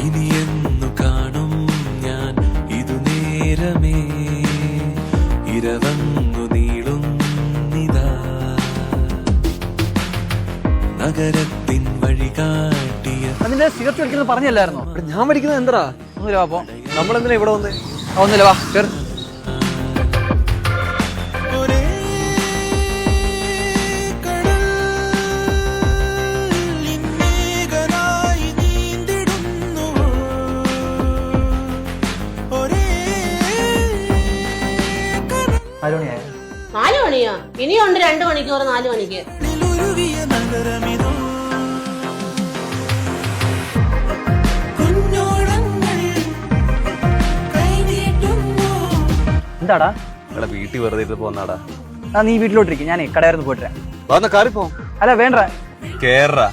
ഇനിയെന്നു കാണും ഞാൻ ഇതു നേരമേ ഇരവങ്ങു നീളുന്നിതാ നഗരത്തിൻ വഴി കാട്ടിയ അതിന്റെ സിഗരറ്റ് വലിക്കുന്നത് പറഞ്ഞല്ലായിരുന്നോ? ഞാൻ പഠിക്കുന്നത് എന്താ ഒന്നുമില്ല വാ, പോ. നമ്മളെന്തിനാ ഇവിടെ വന്നേ? ഒന്നുമില്ല വാ കേറ്. നാല് മണിയോ? ഇനിയുണ്ട് 2 മണിക്കൂർ 4 മണിക്ക്. എന്താടാ? നിങ്ങളെ വീട്ടിൽ വെറുതെ ഇരുന്ന് പോന്നാടാ. നീ വീട്ടിലോട്ടിരിക്കും, ഞാൻ കടയായിരുന്നു പോയിട്ട്. കാറിപ്പോ അല്ല വേണ്ട, കേറാ.